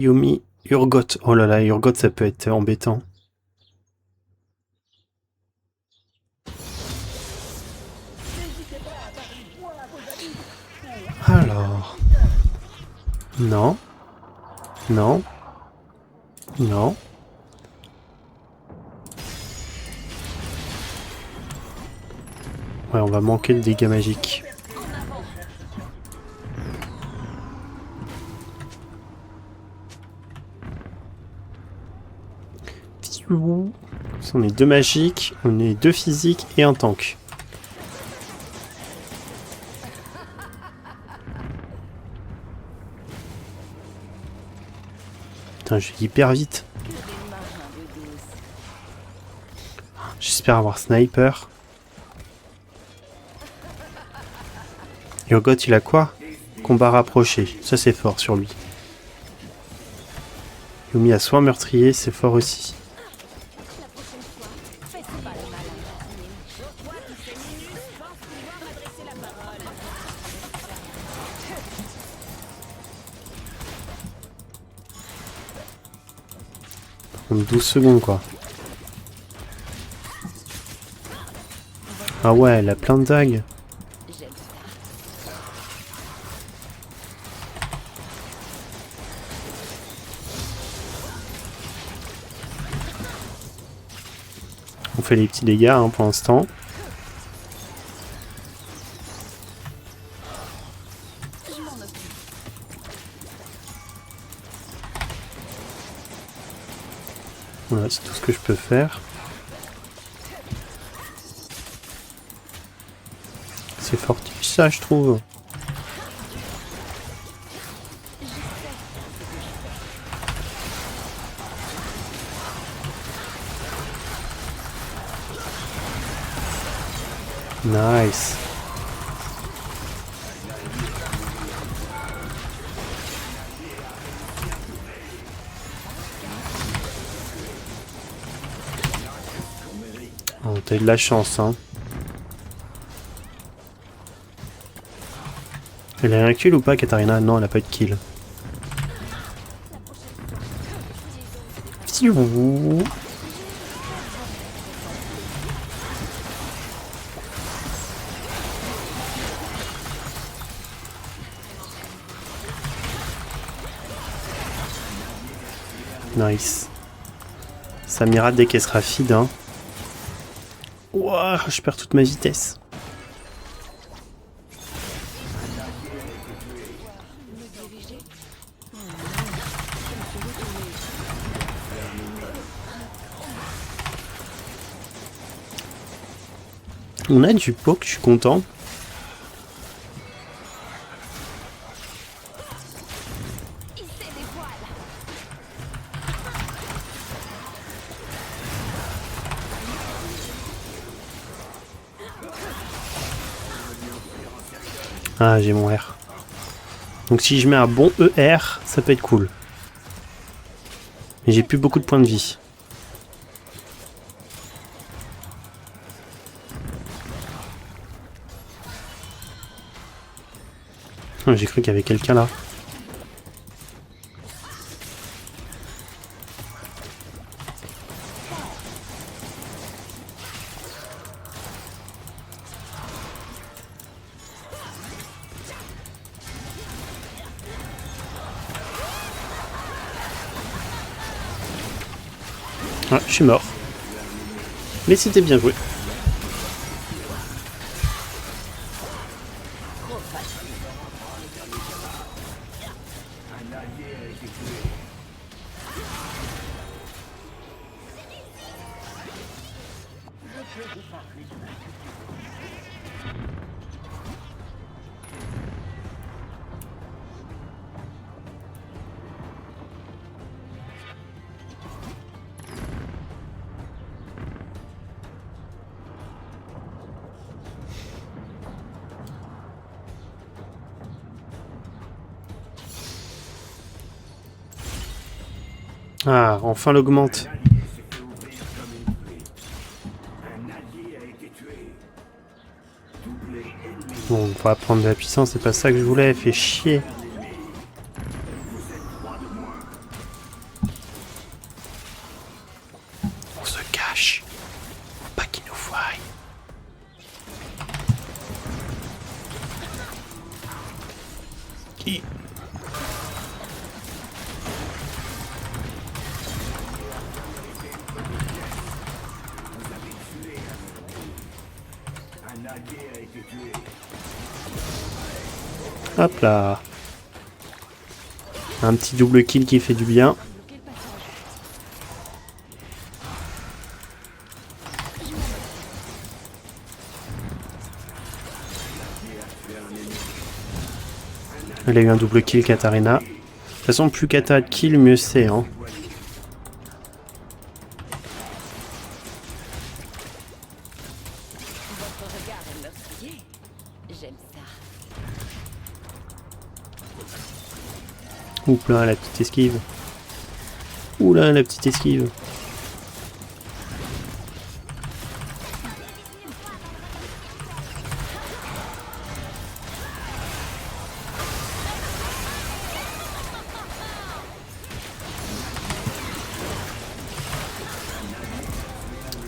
Yumi, Urgot. Oh là là, Urgot, ça peut être embêtant. Alors... Non. Non. Non. Ouais, on va manquer de dégâts magiques. On est 2 magiques, on est 2 physiques et un tank. Putain, je vais hyper vite. J'espère avoir sniper. Urgot, il a quoi? Combat rapproché. Ça, c'est fort sur lui. Yumi a soin meurtrier, c'est fort aussi. En 12 secondes, quoi. Ah ouais, elle a plein de dagues. On fait les petits dégâts hein, pour l'instant. Voilà, c'est tout ce que je peux faire. C'est fortiche ça, je trouve. Nice. Oh, t'as eu de la chance, hein. Elle a un kill ou pas, Katarina? Non, elle a pas eu de kill. Fiou. Nice. Samira dès qu'elle sera feed, hein. Ouah, je perds toute ma vitesse. On a du poke, je suis content. Ah, j'ai mon R. Donc si je mets un bon ER, ça peut être cool. Mais j'ai plus beaucoup de points de vie. Oh, j'ai cru qu'il y avait quelqu'un là. Ah, je suis mort. Mais c'était bien joué. Ah, enfin l'augmente. Bon, on va prendre de la puissance, c'est pas ça que je voulais, fait chier. Hop là. Un petit double kill qui fait du bien. Elle a eu un double kill Katarina. De toute façon, plus Kata a de kill, mieux c'est. Hein. Oups là, la petite esquive. Oula, la petite esquive.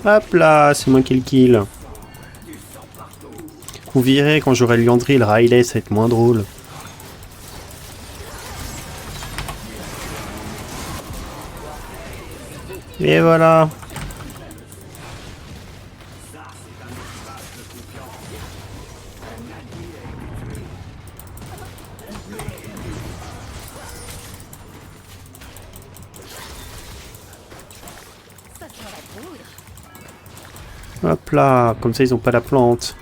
Hop là, c'est moi qui le kill. Vous verrez quand j'aurai le Liandry, le Riley, ça va être moins drôle. Et voilà. Hop là, comme ça ils ont pas la plante.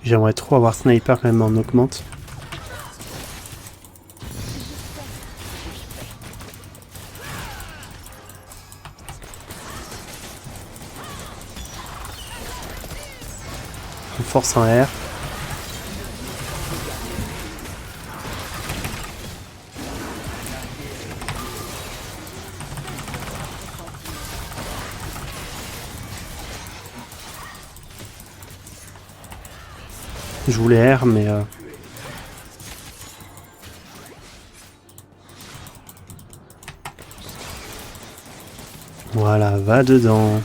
J'aimerais trop avoir sniper quand même en augmente. On force en R. Je voulais R, mais... Voilà, va dedans.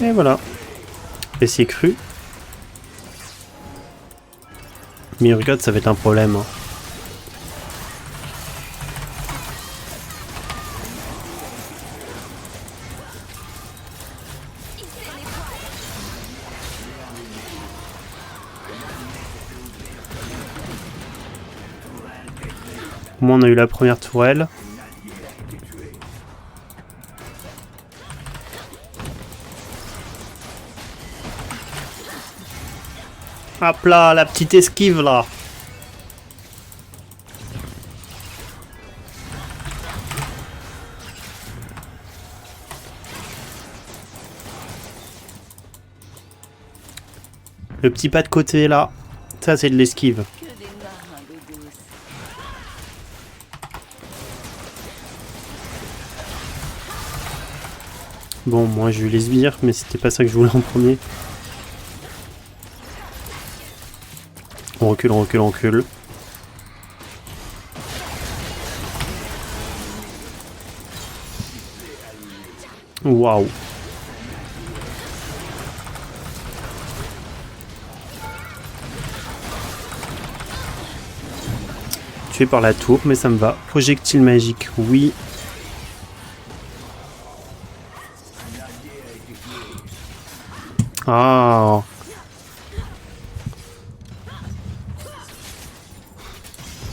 Et voilà. Et c'est cru. Mais regarde, ça va être un problème. Hein. Au moins on a eu la première tourelle. Hop là, la petite esquive là. Le petit pas de côté là, ça c'est de l'esquive. Bon, moi j'ai eu les sbires, mais c'était pas ça que je voulais en premier. On recule, on recule, on recule. Waouh. Tué par la tour, mais ça me va. Projectile magique, oui. Ah.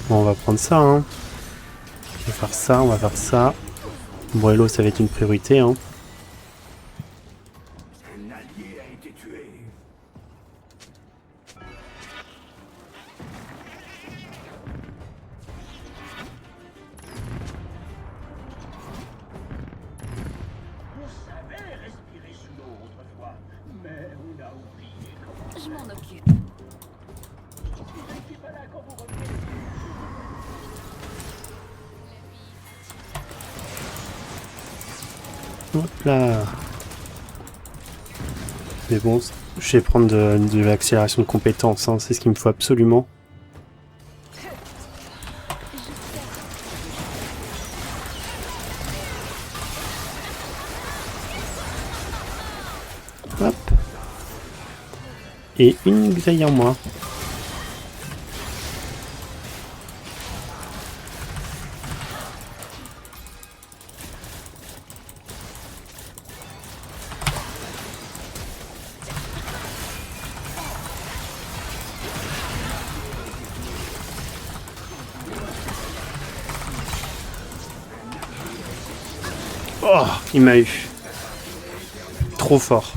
Bon, on va prendre ça, hein. On va faire ça, on va faire ça. Bon, Hello, ça va être une priorité, hein. Je m'en occupe. Hop là. Mais bon, je vais prendre de l'accélération de compétences, hein. C'est ce qu'il me faut absolument. Hop. Et une grille en moins. Oh, il m'a eu. Trop fort.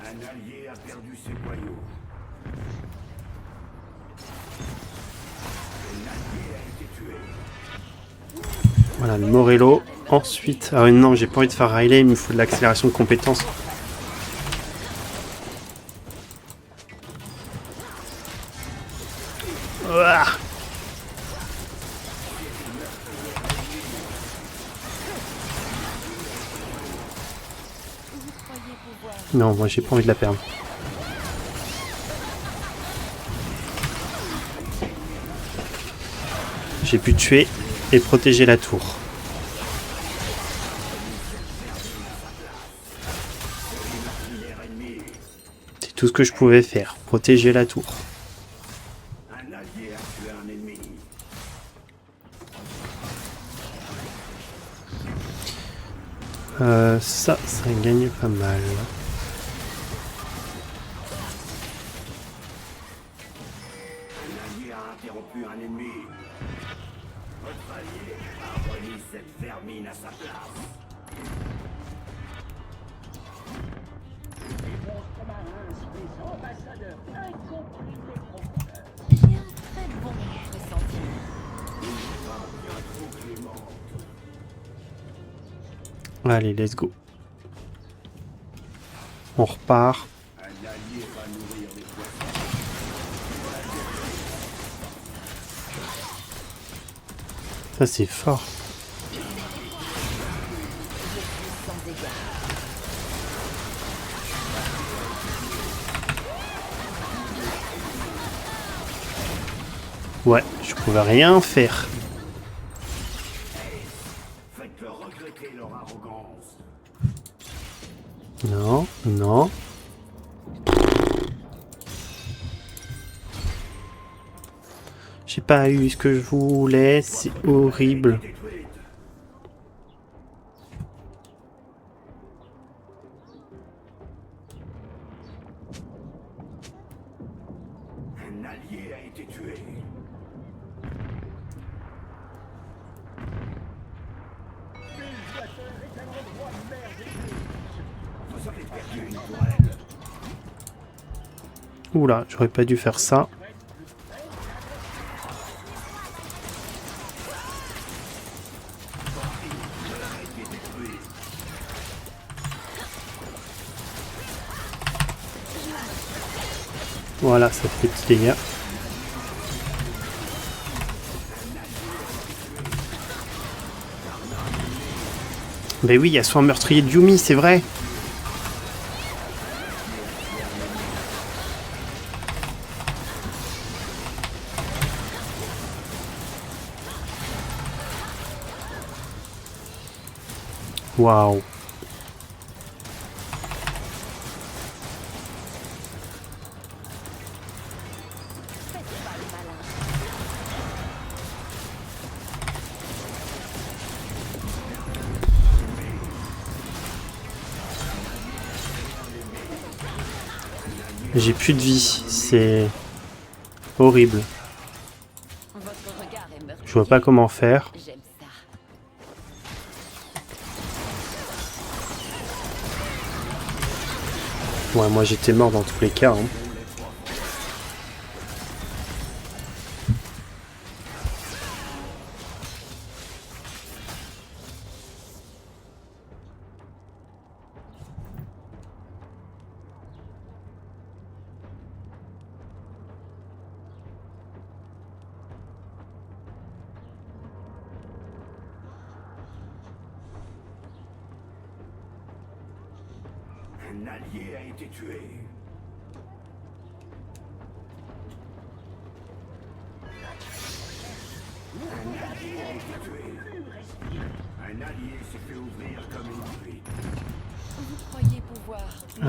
Un allié a perdu ses boyaux. Un allié a été tué. Voilà, le Morello. Ensuite... Ah non, j'ai pas envie de faire Riley, il me faut de l'accélération de compétences. Ouah. Non, moi j'ai pas envie de la perdre. J'ai pu tuer et protéger la tour. C'est tout ce que je pouvais faire, protéger la tour. Un allié a tué un ennemi. Ça gagne pas mal. Un allié a interrompu un ennemi. Votre allié a remis cette vermine à sa place. J'ai un très bon pressentiment. Allez, let's go. On repart. Un allié va nourrir les poissons. Ça c'est fort. Sans dégâts. Ouais, je pouvais rien faire. Faites-leur regretter leur arrogance. Non, non. J'ai pas eu ce que je voulais, c'est horrible. Détruite. Un allié a été tué. Vous avez perdu une tourelle. Oula, j'aurais pas dû faire ça. Voilà, ça fait des petits dégâts. Ben oui, il y a soin meurtrier de Yumi, c'est vrai. Waouh. J'ai plus de vie, c'est horrible. Votre regard est meurtrier. Je vois pas comment faire. J'aime ça. Ouais, moi j'étais mort dans tous les cas. Hein. Un allié a été tué. Un allié a été tué. Un allié s'est fait ouvrir comme une truite. Vous croyez pouvoir...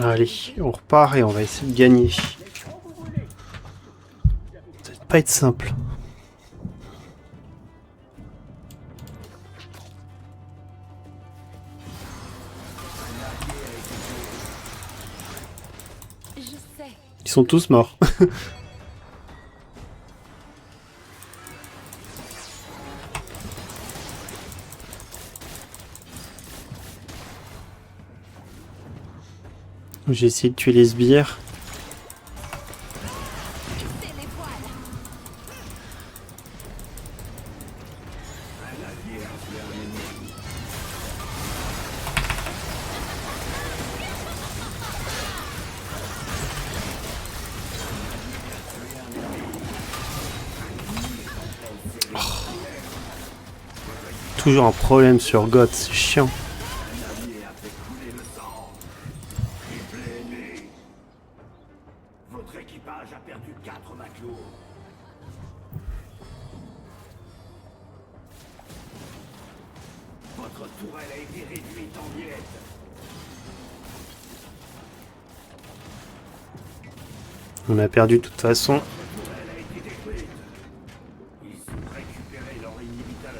Allez, on repart et on va essayer de gagner. Ça va pas être simple. sont tous morts. J'ai essayé de tuer les sbires. C'est les voiles. Toujours un problème sur Goth, c'est chiant. Votre équipage a perdu 4 matelots. Votre tourelle a été réduite en miettes. On a perdu de toute façon. Votre tourelle a été détruite. Ils ont récupéré leur inhibiteur.